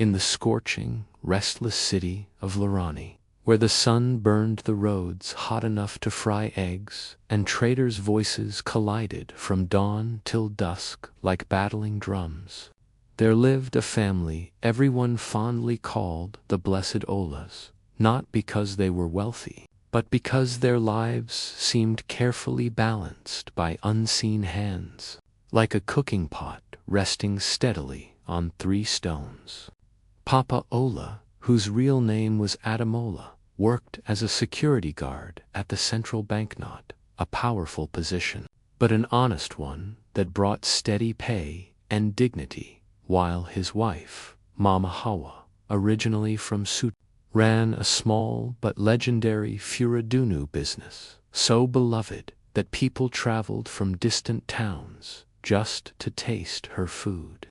in the scorching, restless city of Lorani, where the sun burned the roads hot enough to fry eggs, and traders' voices collided from dawn till dusk like battling drums. There lived a family everyone fondly called the Blessed Olas, not because they were wealthy, but because their lives seemed carefully balanced by unseen hands, like a cooking pot resting steadily on 3 stones. Papa Ola, whose real name was Adamola, worked as a security guard at the central banknot, a powerful position, but an honest one that brought steady pay and dignity, while his wife, Mama Hawa, originally from Sut, ran a small but legendary Furadunu business, so beloved that people traveled from distant towns just to taste her food.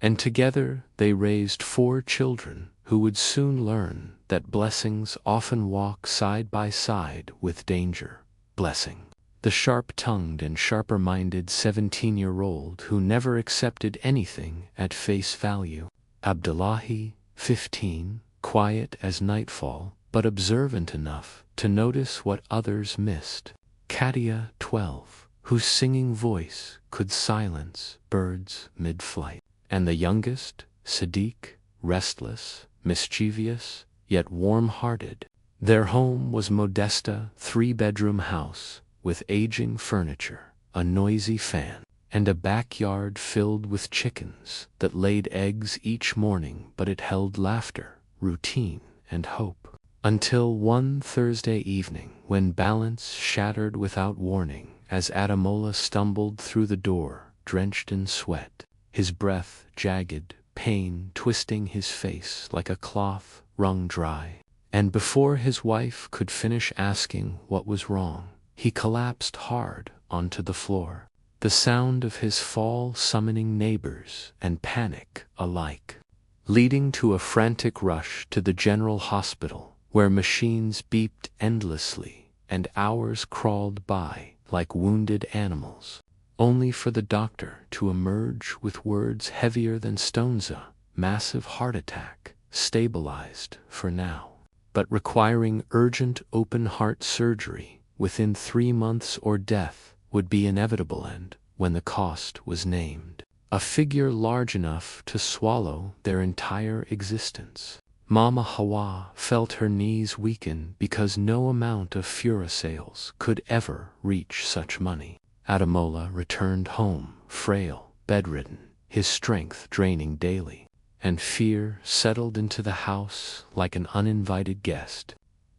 And together they raised 4 children who would soon learn that blessings often walk side by side with danger. Blessing, the sharp-tongued and sharper-minded 17-year-old who never accepted anything at face value. Abdullahi, 15, quiet as nightfall, but observant enough to notice what others missed. Katia, 12, whose singing voice could silence birds mid-flight. And the youngest, Sadiq, restless, mischievous, yet warm-hearted. Their home was Modesta 3-bedroom house with aging furniture, a noisy fan, and a backyard filled with chickens that laid eggs each morning, but it held laughter, routine, and hope. Until one Thursday evening, when balance shattered without warning as Adamola stumbled through the door, drenched in sweat, his breath jagged, pain twisting his face like a cloth wrung dry. And before his wife could finish asking what was wrong, he collapsed hard onto the floor, the sound of his fall summoning neighbors and panic alike, leading to a frantic rush to the general hospital, where machines beeped endlessly and hours crawled by like wounded animals, only for the doctor to emerge with words heavier than stones: massive heart attack, stabilized for now, but requiring urgent open-heart surgery within 3 months, or death would be inevitable. And when the cost was named, a figure large enough to swallow their entire existence, Mama Hawa felt her knees weaken because no amount of Fura sales could ever reach such money. Adamola returned home, frail, bedridden, his strength draining daily, and fear settled into the house like an uninvited guest,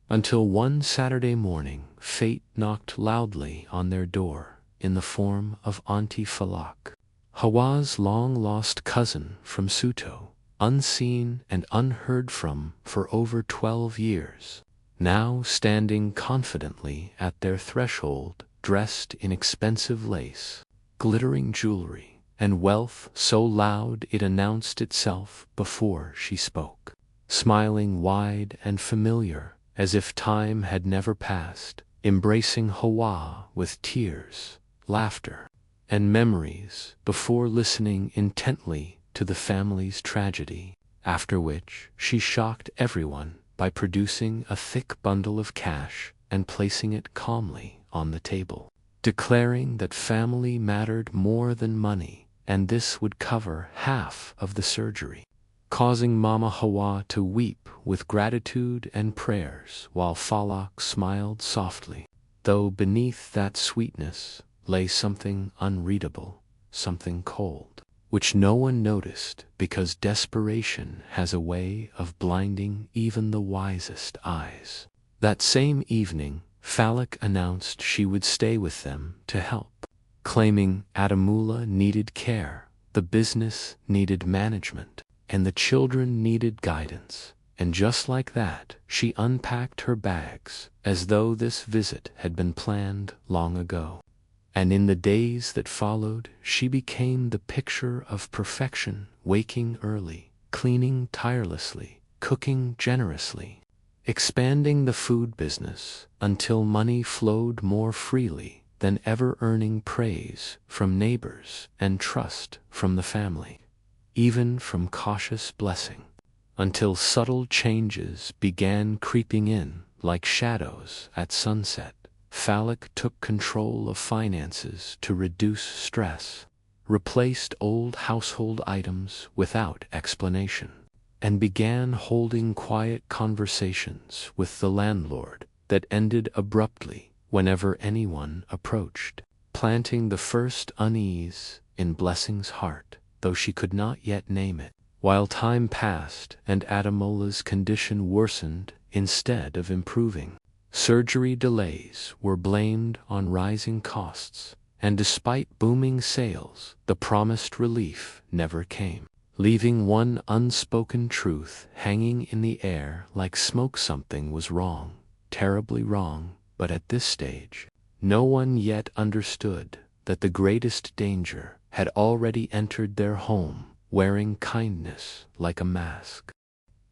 until one Saturday morning fate knocked loudly on their door in the form of Auntie Falak, Hawa's long-lost cousin from Suto, unseen and unheard from for over 12 years, now standing confidently at their threshold, dressed in expensive lace, glittering jewelry, and wealth so loud it announced itself before she spoke, smiling wide and familiar as if time had never passed, embracing Hawa with tears, laughter, and memories before listening intently to the family's tragedy, after which she shocked everyone by producing a thick bundle of cash and placing it calmly on the table, declaring that family mattered more than money, and this would cover half of the surgery, causing Mama Hawa to weep with gratitude and prayers while Falak smiled softly, though beneath that sweetness lay something unreadable, something cold, which no one noticed because desperation has a way of blinding even the wisest eyes. That same evening, Falak announced she would stay with them to help, claiming Adamula needed care, the business needed management, and the children needed guidance. And just like that, she unpacked her bags as though this visit had been planned long ago. And in the days that followed, she became the picture of perfection, waking early, cleaning tirelessly, cooking generously, expanding the food business until money flowed more freely than ever, earning praise from neighbors and trust from the family, even from cautious blessing. until subtle changes began creeping in like shadows at sunset. Falak took control of finances to reduce stress, replaced old household items without explanation, and began holding quiet conversations with the landlord that ended abruptly whenever anyone approached, planting the first unease in Blessing's heart, though she could not yet name it. While time passed and Adamola's condition worsened instead of improving, surgery delays were blamed on rising costs, and despite booming sales, the promised relief never came, leaving one unspoken truth hanging in the air like smoke. Something was wrong, terribly wrong, but at this stage, no one yet understood that the greatest danger had already entered their home, wearing kindness like a mask.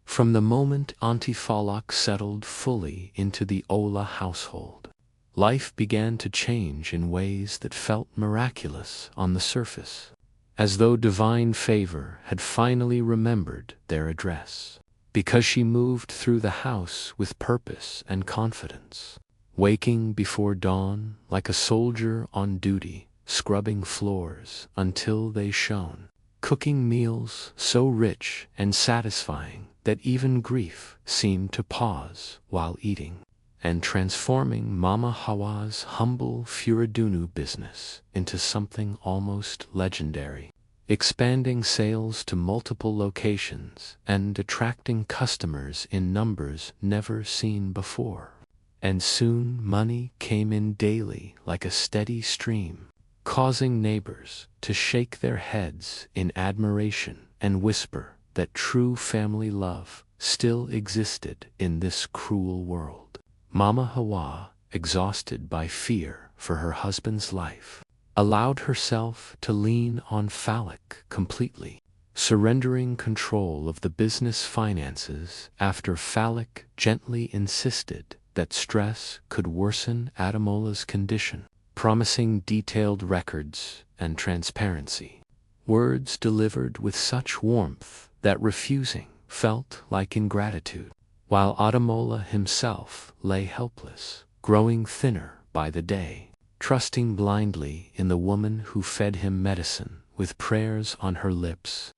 From the moment Auntie Falak settled fully into the Ola household, life began to change in ways that felt miraculous on the surface, as though divine favor had finally remembered their address. Because she moved through the house with purpose and confidence, waking before dawn like a soldier on duty, scrubbing floors until they shone, cooking meals so rich and satisfying that even grief seemed to pause while eating, and transforming Mama Hawa's humble Furadunu business into something almost legendary, expanding sales to multiple locations and attracting customers in numbers never seen before. And soon money came in daily like a steady stream, causing neighbors to shake their heads in admiration and whisper that true family love still existed in this cruel world. Mama Hawa, exhausted by fear for her husband's life, allowed herself to lean on Falak completely, surrendering control of the business finances after Falak gently insisted that stress could worsen Adamola's condition, promising detailed records and transparency. Words delivered with such warmth that refusing felt like ingratitude, while Adamola himself lay helpless, growing thinner by the day, trusting blindly in the woman who fed him medicine with prayers on her lips.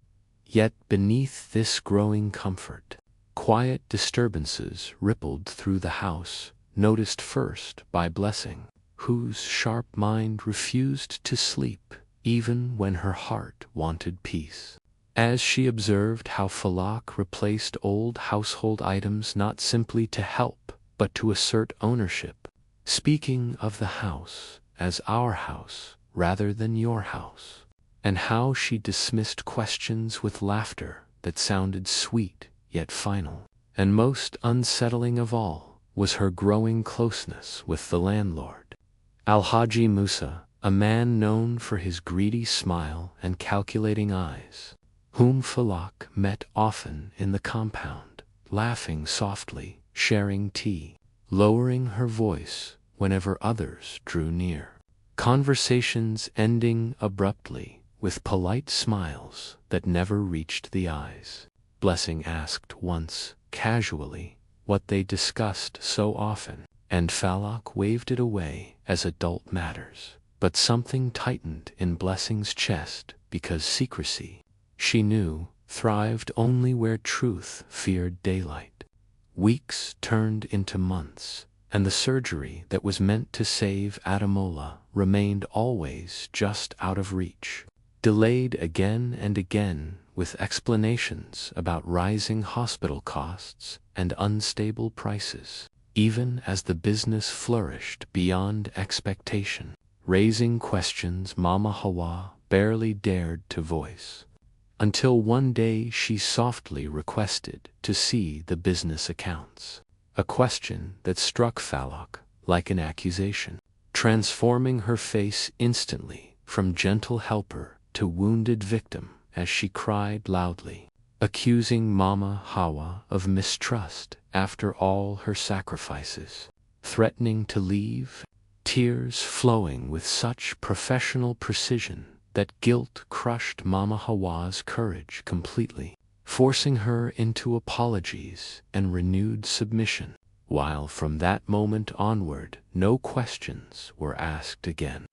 Yet beneath this growing comfort, quiet disturbances rippled through the house, noticed first by Blessing, whose sharp mind refused to sleep even when her heart wanted peace. As she observed how Falak replaced old household items not simply to help, but to assert ownership, speaking of the house as our house rather than your house, and how she dismissed questions with laughter that sounded sweet yet final, and most unsettling of all was her growing closeness with the landlord, Alhaji Musa, a man known for his greedy smile and calculating eyes, whom Falak met often in the compound, laughing softly, sharing tea, lowering her voice whenever others drew near, conversations ending abruptly with polite smiles that never reached the eyes. Blessing asked once, casually, what they discussed so often, and Falak waved it away as adult matters. But something tightened in Blessing's chest because secrecy, she knew, thrived only where truth feared daylight. Weeks turned into months, and the surgery that was meant to save Adamola remained always just out of reach, delayed again and again with explanations about rising hospital costs and unstable prices, even as the business flourished beyond expectation, raising questions Mama Hawa barely dared to voice, until one day she softly requested to see the business accounts, a question that struck Falak like an accusation, transforming her face instantly from gentle helper to wounded victim as she cried loudly, accusing Mama Hawa of mistrust after all her sacrifices, threatening to leave, tears flowing with such professional precision that guilt crushed Mama Hawa's courage completely. forcing her into apologies and renewed submission, while from that moment onward no questions were asked again,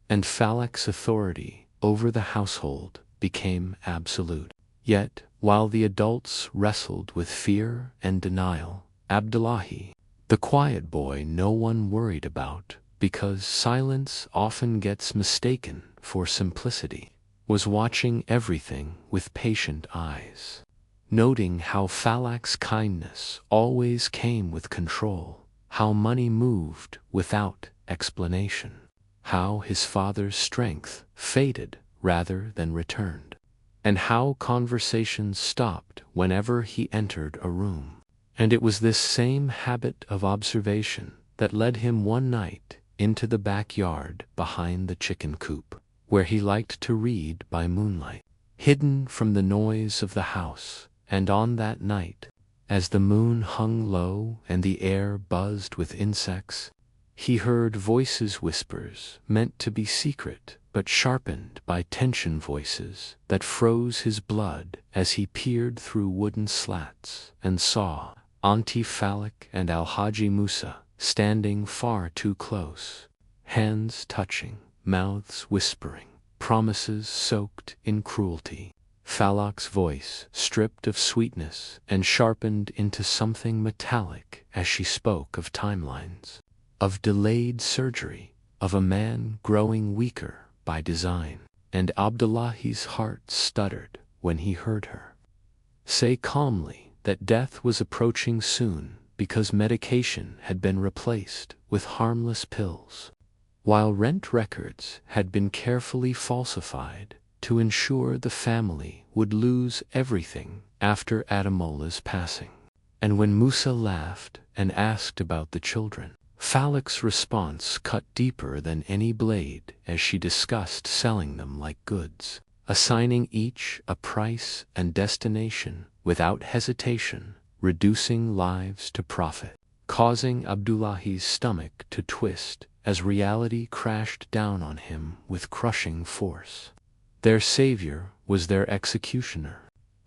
and Falak's authority over the household became absolute. Yet, while the adults wrestled with fear and denial, Abdullahi, the quiet boy no one worried about because silence often gets mistaken for simplicity, was watching everything with patient eyes, noting how Falak's kindness always came with control, how money moved without explanation, how his father's strength faded rather than returned, and how conversations stopped whenever he entered a room. And it was this same habit of observation that led him one night into the backyard behind the chicken coop, where he liked to read by moonlight, hidden from the noise of the house. And on that night, as the moon hung low and the air buzzed with insects, he heard voices, whispers meant to be secret, but sharpened by tension, voices that froze his blood as he peered through wooden slats and saw Auntie Falak and Alhaji Musa standing far too close, hands touching, mouths whispering, promises soaked in cruelty. Falak's voice stripped of sweetness and sharpened into something metallic as she spoke of timelines, of delayed surgery, of a man growing weaker by design. And Abdullahi's heart stuttered when he heard her say calmly that death was approaching soon because medication had been replaced with harmless pills, while rent records had been carefully falsified to ensure the family would lose everything after Adamola's passing. And when Musa laughed and asked about the children, Falak's response cut deeper than any blade as she discussed selling them like goods, assigning each a price and destination without hesitation, reducing lives to profit, causing Abdullahi's stomach to twist as reality crashed down on him with crushing force. Their savior was their executioner,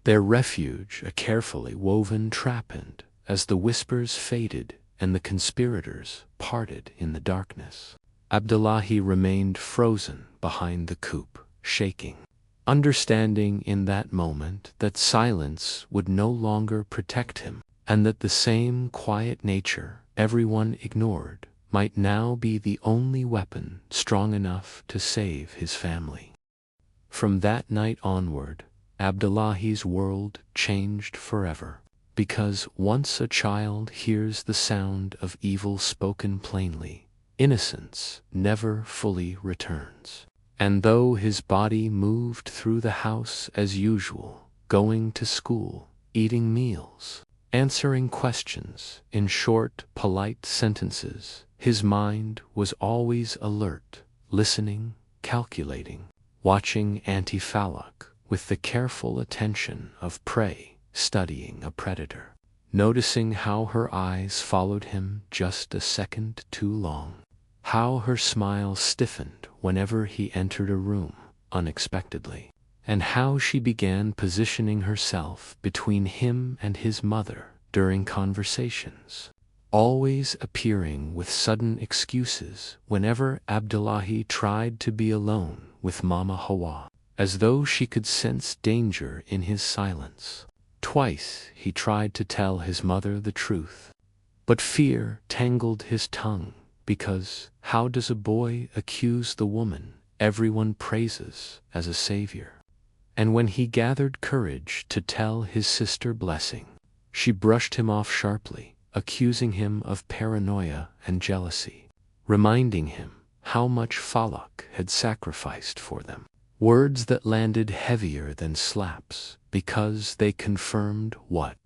their refuge a carefully woven trapend. As the whispers faded and the conspirators parted in the darkness, Abdullahi remained frozen behind the coop, shaking, understanding in that moment that silence would no longer protect him, and that the same quiet nature everyone ignored might now be the only weapon strong enough to save his family. From that night onward, Abdullahi's world changed forever, because once a child hears the sound of evil spoken plainly, innocence never fully returns. And though his body moved through the house as usual, going to school, eating meals, answering questions in short, polite sentences, his mind was always alert, listening, calculating, watching Auntie Falak with the careful attention of prey studying a predator, noticing how her eyes followed him just a second too long, how her smile stiffened whenever he entered a room unexpectedly, and how she began positioning herself between him and his mother during conversations, always appearing with sudden excuses whenever Abdullahi tried to be alone with Mama Hawa, as though she could sense danger in his silence. Twice he tried to tell his mother the truth, but fear tangled his tongue, because how does a boy accuse the woman everyone praises as a savior? And when he gathered courage to tell his sister Blessing, she brushed him off sharply, accusing him of paranoia and jealousy, reminding him how much Falak had sacrificed for them. Words that landed heavier than slaps because they confirmed what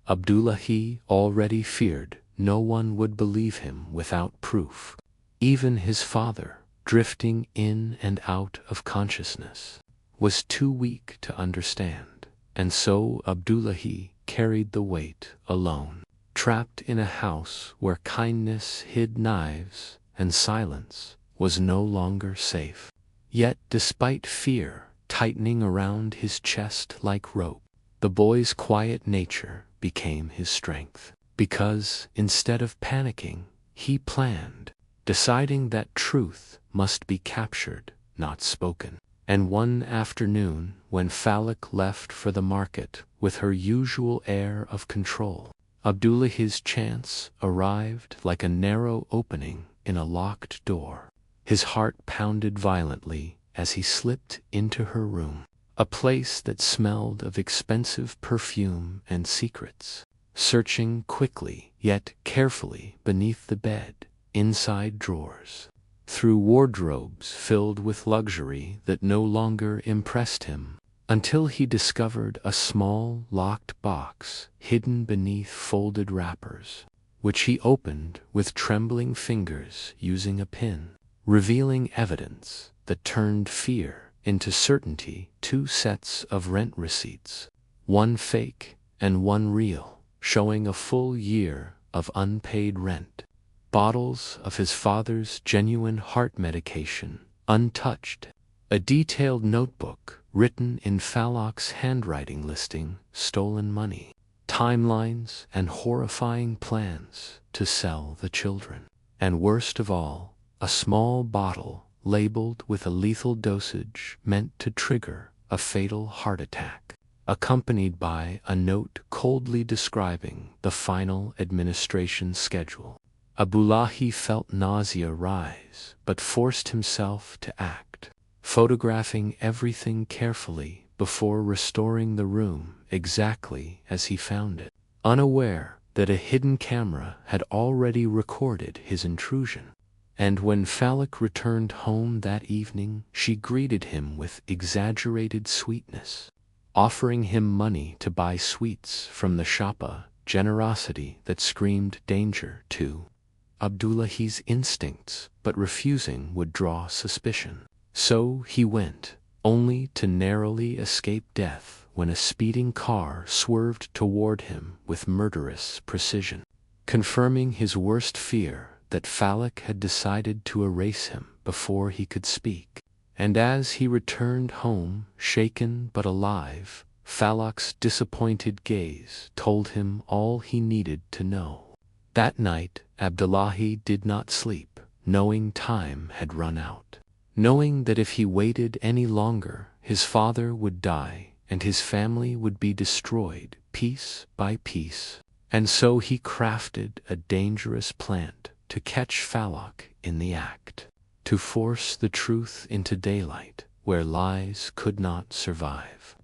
Abdullahi already feared: no one would believe him without proof. Even his father, drifting in and out of consciousness, was too weak to understand, and so Abdullahi carried the weight alone, trapped in a house where kindness hid knives and silence was no longer safe. Yet despite fear tightening around his chest like rope, The boy's quiet nature became his strength, because instead of panicking, he planned, deciding that truth must be captured, not spoken. And one afternoon, when Falak left for the market with her usual air of control, Abdullah's chance arrived like a narrow opening in a locked door. His heart pounded violently as he slipped into her room, a place that smelled of expensive perfume and secrets. Searching quickly yet carefully beneath the bed, inside drawers, through wardrobes filled with luxury that no longer impressed him, until he discovered a small locked box hidden beneath folded wrappers, which he opened with trembling fingers using a pin, revealing evidence that turned fear into certainty. 2 sets of rent receipts, one fake and one real, showing a full year of unpaid rent. Bottles of his father's genuine heart medication, untouched. A detailed notebook written in Falak's handwriting listing stolen money. Timelines and horrifying plans to sell the children. And worst of all, a small bottle labeled with a lethal dosage meant to trigger a fatal heart attack, accompanied by a note coldly describing the final administration schedule. Abdullahi felt nausea rise, but forced himself to act, photographing everything carefully before restoring the room exactly as he found it, unaware that a hidden camera had already recorded his intrusion. And when Falak returned home that evening, she greeted him with exaggerated sweetness, offering him money to buy sweets from the shoppa, generosity that screamed danger to Abdullahi's instincts, but refusing would draw suspicion. So he went, only to narrowly escape death when a speeding car swerved toward him with murderous precision, confirming his worst fear that Falak had decided to erase him before he could speak. And as he returned home, shaken but alive, Falak's disappointed gaze told him all he needed to know. That night, Abdullahi did not sleep, knowing time had run out, knowing that if he waited any longer, his father would die and his family would be destroyed piece by piece. And so he crafted a dangerous plan to catch Falak in the act, to force the truth into daylight where lies could not survive.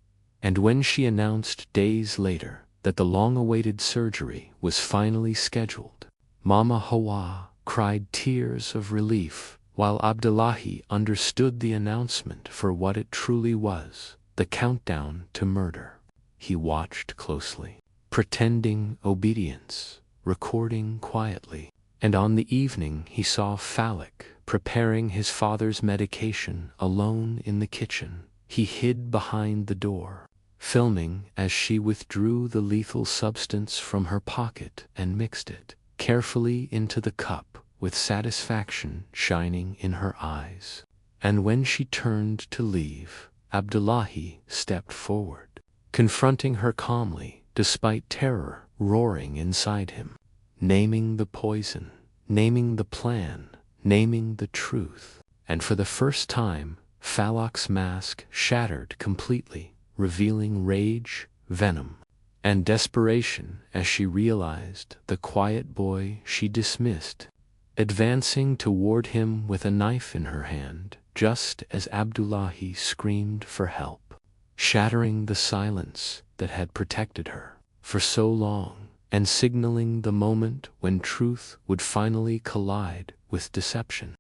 And when she announced days later that the long-awaited surgery was finally scheduled, Mama Hawa cried tears of relief, while Abdullahi understood the announcement for what it truly was, the countdown to murder. He watched closely, pretending obedience, recording quietly. And on the evening he saw Falak preparing his father's medication alone in the kitchen, he hid behind the door, filming as she withdrew the lethal substance from her pocket and mixed it carefully into the cup, with satisfaction shining in her eyes. And when she turned to leave, Abdullahi stepped forward, confronting her calmly despite terror roaring inside him, naming the poison, naming the plan, naming the truth. And for the first time, Falak's mask shattered completely, revealing rage, venom, and desperation as she realized the quiet boy she dismissed, advancing toward him with a knife in her hand, just as Abdullahi screamed for help, shattering the silence that had protected her for so long, and signaling the moment when truth would finally collide with deception.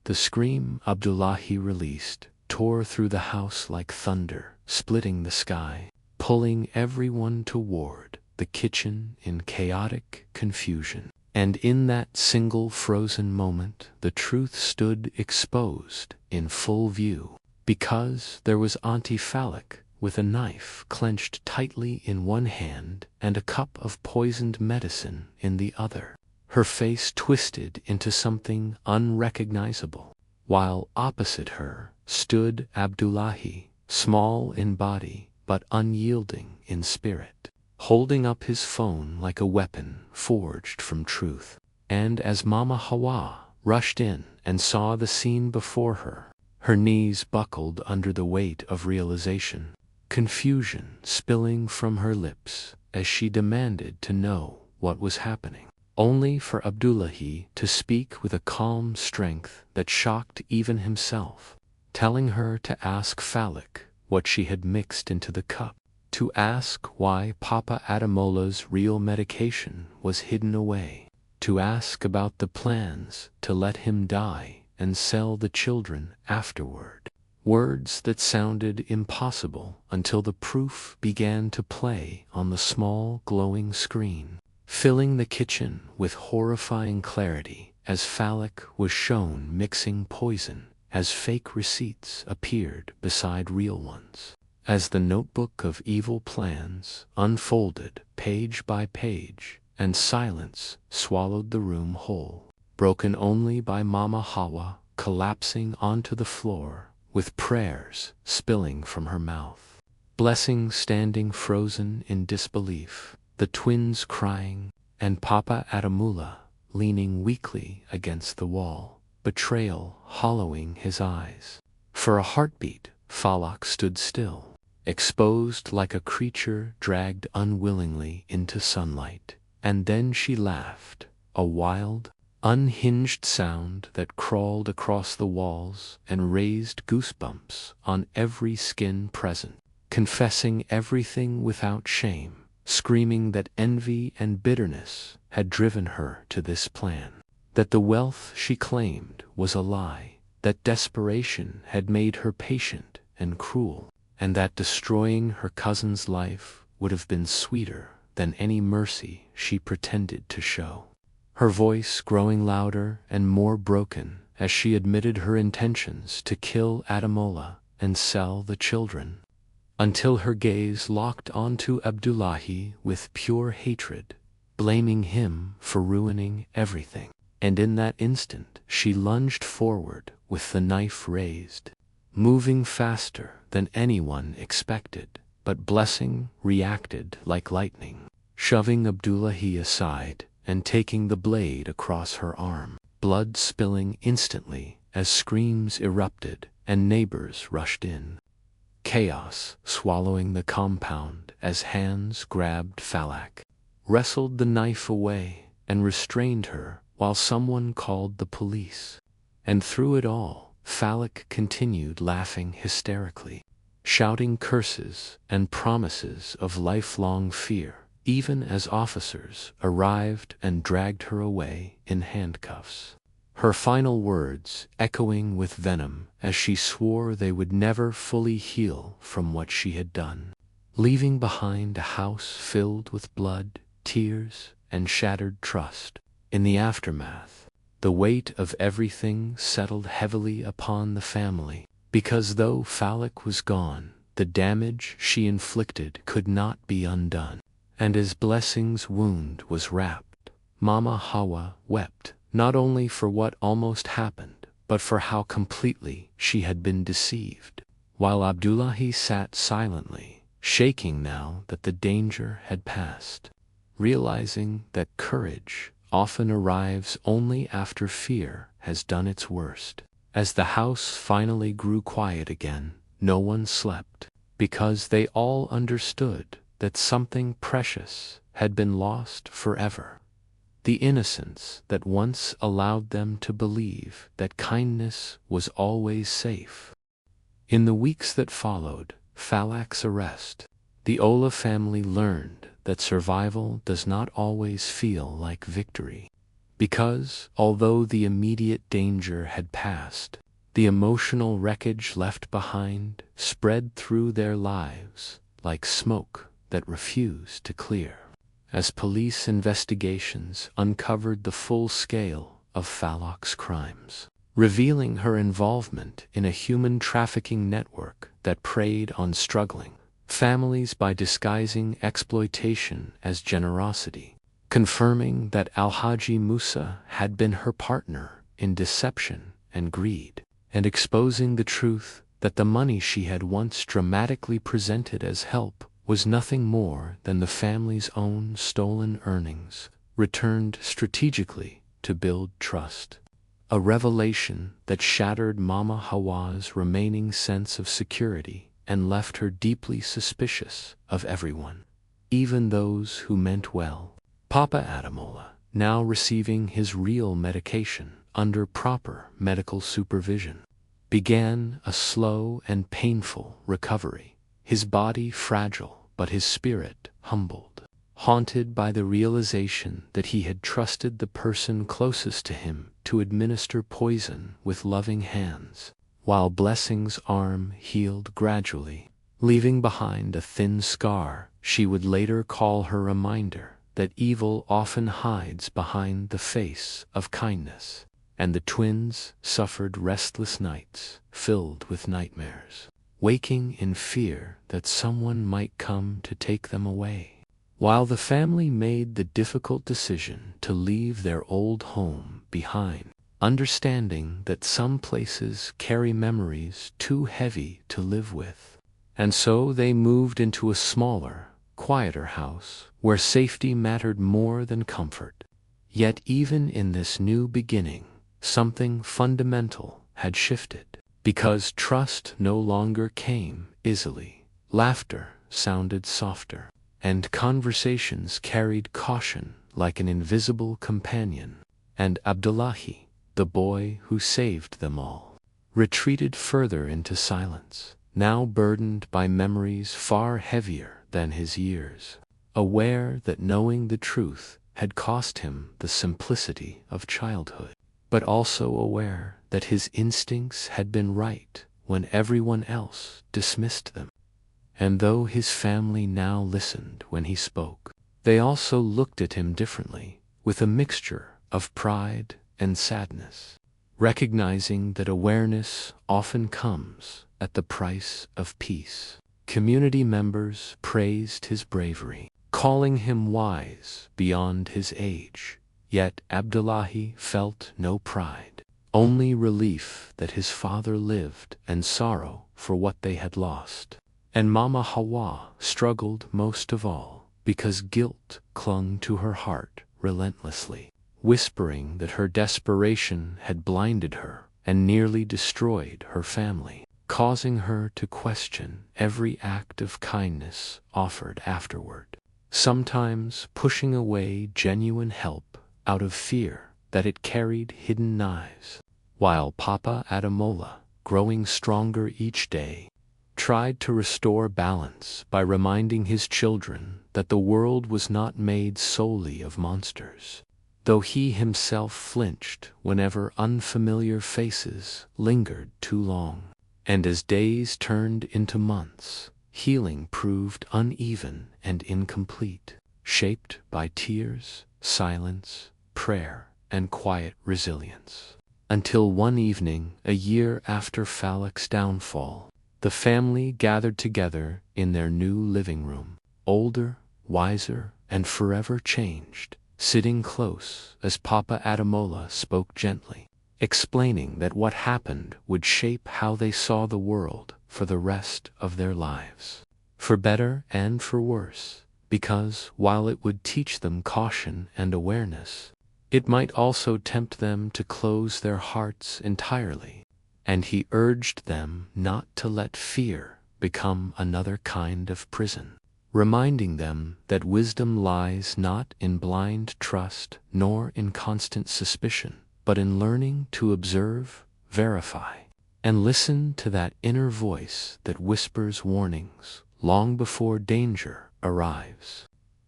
The scream Abdullahi released tore through the house like thunder, splitting the sky, pulling everyone toward the kitchen in chaotic confusion. And in that single frozen moment, the truth stood exposed in full view, because there was Auntie Falak with a knife clenched tightly in one hand and a cup of poisoned medicine in the other, her face twisted into something unrecognizable, while opposite her stood Abdullahi, small in body but unyielding in spirit, holding up his phone like a weapon forged from truth. And as Mama Hawa rushed in and saw the scene before her, her knees buckled under the weight of realization, confusion spilling from her lips as she demanded to know what was happening, only for Abdullahi to speak with a calm strength that shocked even himself, telling her to ask Falak what she had mixed into the cup, to ask why Papa Adamola's real medication was hidden away, to ask about the plans to let him die and sell the children afterward. Words that sounded impossible until the proof began to play on the small glowing screen, filling the kitchen with horrifying clarity as Falak was shown mixing poison, as fake receipts appeared beside real ones, as the notebook of evil plans unfolded page by page, and silence swallowed the room whole, broken only by Mama Hawa collapsing onto the floor with prayers spilling from her mouth, blessings standing frozen in disbelief, the twins crying, and Papa Adamula leaning weakly against the wall, betrayal hollowing his eyes. For a heartbeat, Falak stood still, exposed like a creature dragged unwillingly into sunlight, and then she laughed, a wild, unhinged sound that crawled across the walls and raised goosebumps on every skin present, confessing everything without shame, screaming that envy and bitterness had driven her to this plan, that the wealth she claimed was a lie, that desperation had made her patient and cruel, and that destroying her cousin's life would have been sweeter than any mercy she pretended to show. Her voice growing louder and more broken as she admitted her intentions to kill Adamola and sell the children, until her gaze locked onto Abdullahi with pure hatred, blaming him for ruining everything. And in that instant she lunged forward with the knife raised, moving faster than anyone expected, but Blessing reacted like lightning, shoving Abdullahi aside and taking the blade across her arm, blood spilling instantly as screams erupted and neighbors rushed in. Chaos swallowing the compound as hands grabbed Falak, wrestled the knife away and restrained her while someone called the police. And through it all, Falak continued laughing hysterically, shouting curses and promises of lifelong fear, even as officers arrived and dragged her away in handcuffs, her final words echoing with venom as she swore they would never fully heal from what she had done, leaving behind a house filled with blood, tears, and shattered trust. In the aftermath, the weight of everything settled heavily upon the family, because though Falak was gone, the damage she inflicted could not be undone. And as Blessing's wound was wrapped, Mama Hawa wept, not only for what almost happened, but for how completely she had been deceived, while Abdullahi sat silently, shaking now that the danger had passed, realizing that courage often arrives only after fear has done its worst. As the house finally grew quiet again, no one slept, because they all understood that something precious had been lost forever. The innocence that once allowed them to believe that kindness was always safe. In the weeks that followed Falak's arrest, the Ola family learned that survival does not always feel like victory, because, although the immediate danger had passed, the emotional wreckage left behind spread through their lives like smoke that refused to clear. As police investigations uncovered the full scale of Falak's crimes, revealing her involvement in a human trafficking network that preyed on struggling families by disguising exploitation as generosity, confirming that Alhaji Musa had been her partner in deception and greed, and exposing the truth that the money she had once dramatically presented as help was nothing more than the family's own stolen earnings, returned strategically to build trust. A revelation that shattered Mama Hawa's remaining sense of security and left her deeply suspicious of everyone, even those who meant well. Papa Adamola, now receiving his real medication under proper medical supervision, began a slow and painful recovery, his body fragile but his spirit humbled, haunted by the realization that he had trusted the person closest to him to administer poison with loving hands, while Blessing's arm healed gradually, leaving behind a thin scar she would later call her reminder that evil often hides behind the face of kindness. And the twins suffered restless nights filled with nightmares, waking in fear that someone might come to take them away. While the family made the difficult decision to leave their old home behind, understanding that some places carry memories too heavy to live with, and so they moved into a smaller, quieter house where safety mattered more than comfort. Yet even in this new beginning, something fundamental had shifted, because trust no longer came easily. Laughter sounded softer, and conversations carried caution like an invisible companion. And Abdullahi, the boy who saved them all, retreated further into silence, now burdened by memories far heavier than his years, aware that knowing the truth had cost him the simplicity of childhood, but also aware that his instincts had been right when everyone else dismissed them. And though his family now listened when he spoke, they also looked at him differently, with a mixture of pride and sadness, recognizing that awareness often comes at the price of peace. Community members praised his bravery, calling him wise beyond his age. Yet Abdullahi felt no pride, only relief that his father lived and sorrow for what they had lost. And Mama Hawa struggled most of all, because guilt clung to her heart relentlessly, whispering that her desperation had blinded her and nearly destroyed her family, causing her to question every act of kindness offered afterward, sometimes pushing away genuine help out of fear that it carried hidden knives, while Papa Adamola, growing stronger each day, tried to restore balance by reminding his children that the world was not made solely of monsters, though he himself flinched whenever unfamiliar faces lingered too long. And as days turned into months, healing proved uneven and incomplete, shaped by tears, silence, prayer, and quiet resilience. Until one evening, a year after Falak's downfall, the family gathered together in their new living room, older, wiser, and forever changed, sitting close as Papa Adamola spoke gently, explaining that what happened would shape how they saw the world for the rest of their lives, for better and for worse, because while it would teach them caution and awareness, it might also tempt them to close their hearts entirely. And he urged them not to let fear become another kind of prison, reminding them that wisdom lies not in blind trust nor in constant suspicion, but in learning to observe, verify, and listen to that inner voice that whispers warnings long before danger arrives.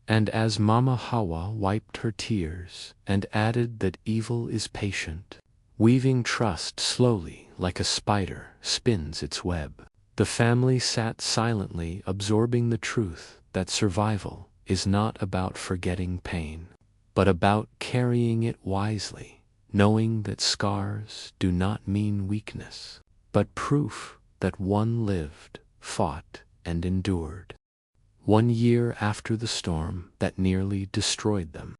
And as Mama Hawa wiped her tears and added that evil is patient, weaving trust slowly like a spider spins its web, the family sat silently absorbing the truth that survival is not about forgetting pain, but about carrying it wisely, knowing that scars do not mean weakness, but proof that one lived, fought, and endured. 1 year after the storm that nearly destroyed them,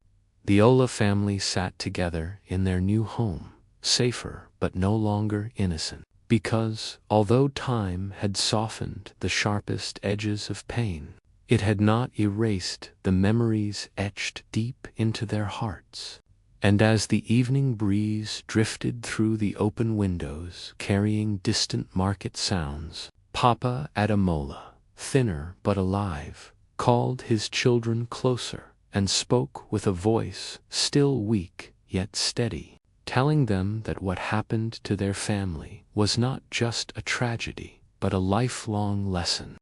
the Ola family sat together in their new home, safer but no longer innocent, because, although time had softened the sharpest edges of pain, it had not erased the memories etched deep into their hearts. And as the evening breeze drifted through the open windows carrying distant market sounds, Papa Adamola, thinner but alive, called his children closer and spoke with a voice still weak yet steady, telling them that what happened to their family was not just a tragedy, but a lifelong lesson,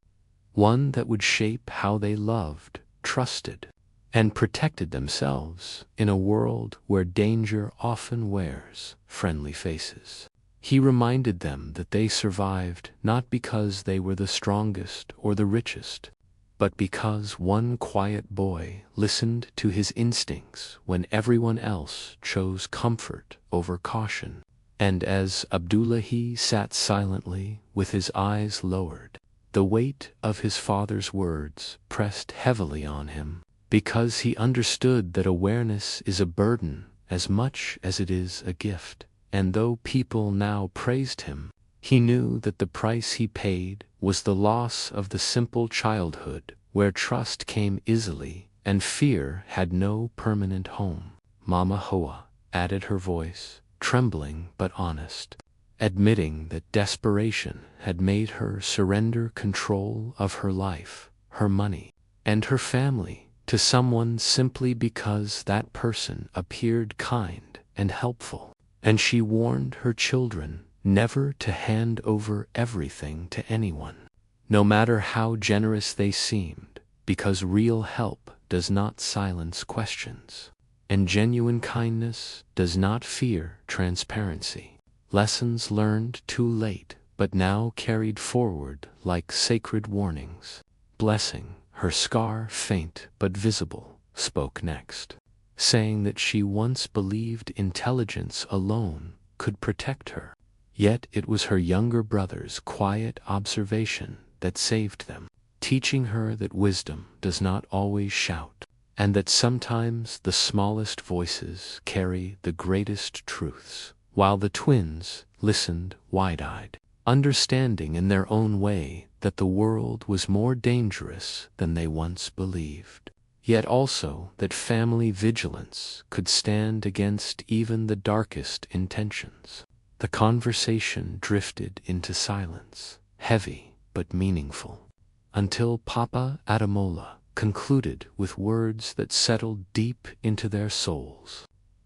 one that would shape how they loved, trusted, and protected themselves in a world where danger often wears friendly faces. He reminded them that they survived not because they were the strongest or the richest, but because one quiet boy listened to his instincts when everyone else chose comfort over caution. And as Abdullahi sat silently with his eyes lowered, the weight of his father's words pressed heavily on him, because he understood that awareness is a burden as much as it is a gift. And though people now praised him, he knew that the price he paid was the loss of the simple childhood where trust came easily and fear had no permanent home. Mama Hoa added her voice, trembling but honest, admitting that desperation had made her surrender control of her life, her money, and her family to someone simply because that person appeared kind and helpful. And she warned her children never to hand over everything to anyone, no matter how generous they seemed, because real help does not silence questions, and genuine kindness does not fear transparency. Lessons learned too late, but now carried forward like sacred warnings. Blessing, her scar faint but visible, spoke next, saying that she once believed intelligence alone could protect her. Yet it was her younger brother's quiet observation that saved them, teaching her that wisdom does not always shout, and that sometimes the smallest voices carry the greatest truths. While the twins listened wide-eyed, understanding in their own way that the world was more dangerous than they once believed, yet also that family vigilance could stand against even the darkest intentions. The conversation drifted into silence, heavy but meaningful, until Papa Adamola concluded with words that settled deep into their souls,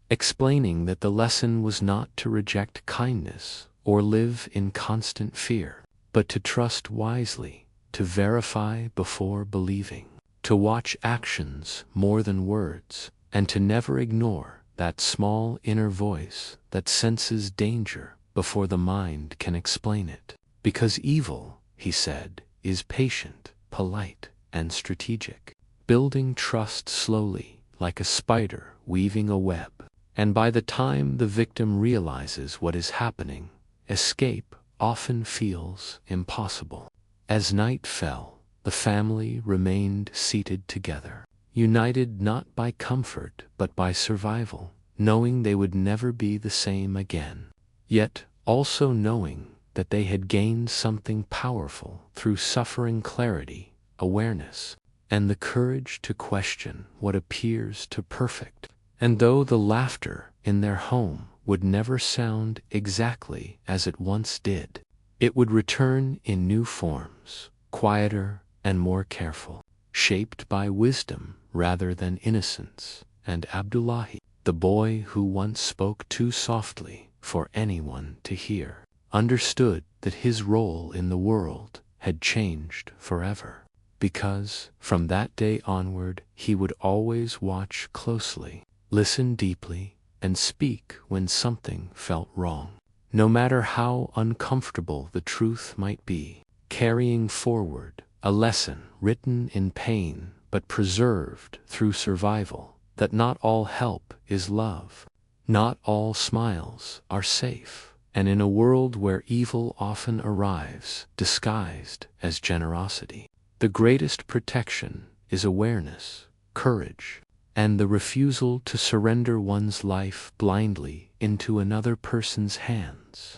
explaining that the lesson was not to reject kindness or live in constant fear, but to trust wisely, to verify before believing, to watch actions more than words, and to never ignore that small inner voice that senses danger before the mind can explain it. Because evil, he said, is patient, polite, and strategic, building trust slowly like a spider weaving a web. And by the time the victim realizes what is happening, escape often feels impossible. As night fell, the family remained seated together, united not by comfort but by survival, knowing they would never be the same again, yet also knowing that they had gained something powerful through suffering: clarity, awareness, and the courage to question what appears too perfect. And though the laughter in their home would never sound exactly as it once did, it would return in new forms, quieter and more careful, shaped by wisdom rather than innocence. And Abdullahi, the boy who once spoke too softly for anyone to hear, understood that his role in the world had changed forever, because from that day onward he would always watch closely, listen deeply, and speak when something felt wrong, no matter how uncomfortable the truth might be, carrying forward a lesson written in pain but preserved through survival, that not all help is love, not all smiles are safe, and in a world where evil often arrives disguised as generosity, the greatest protection is awareness, courage, and the refusal to surrender one's life blindly into another person's hands.